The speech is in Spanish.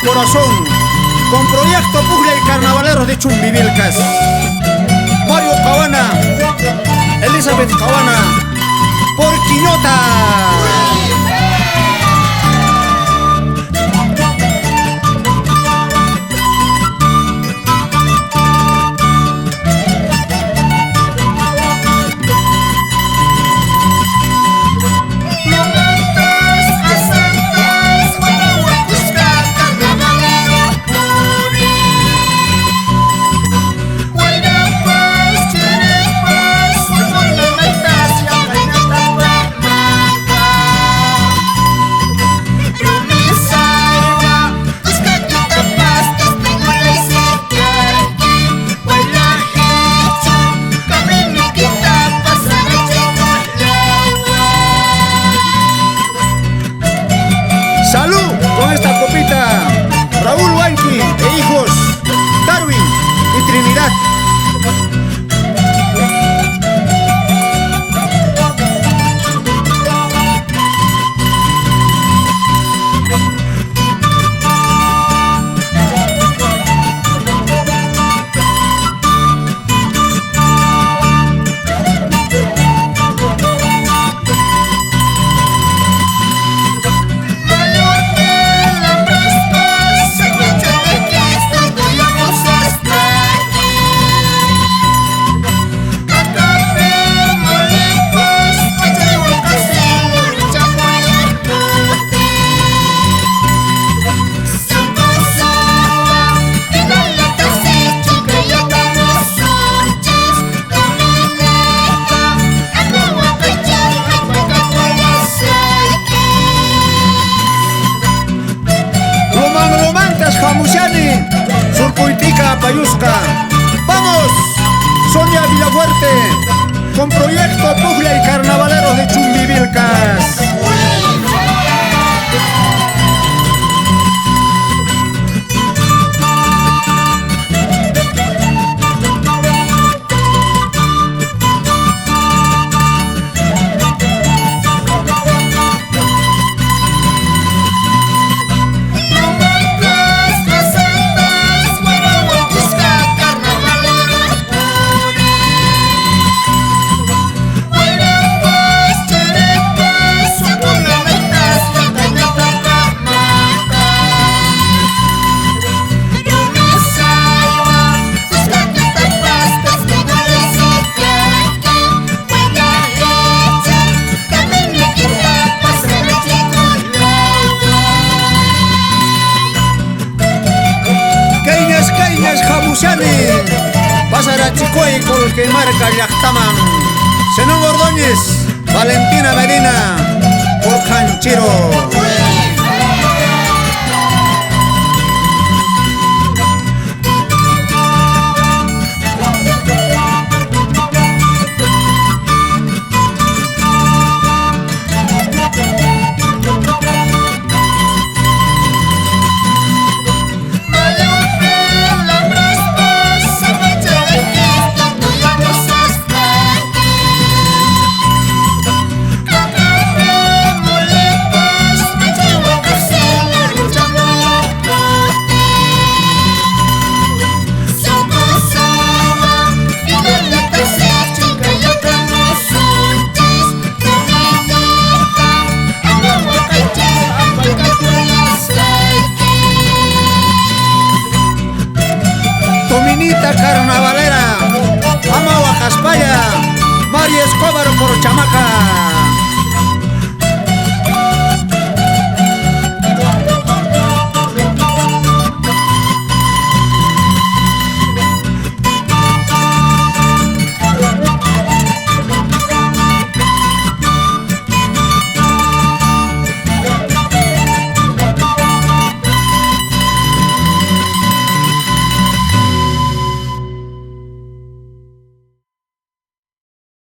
corazón, con proyecto Puzzle y Carnavaleros de Chumbivilcas. Mario Cabana, Elizabeth Cabana, por Quiñota. Salud con esta copita, Raúl Wanqui e hijos, Darwin y Trinidad. Jamusiani, Surcuitica, Payusca. ¡Vamos! Sonia Villafuerte, con proyecto Puzzle y Carnavaleros de Chumbivilcas. Pásara Chicoy con que marca Yactaman. Zenón Ordóñez, Valentina Medina, por Canchiro. Carnavalera, Ama Guajaspaya, María Escobar por Chamaca.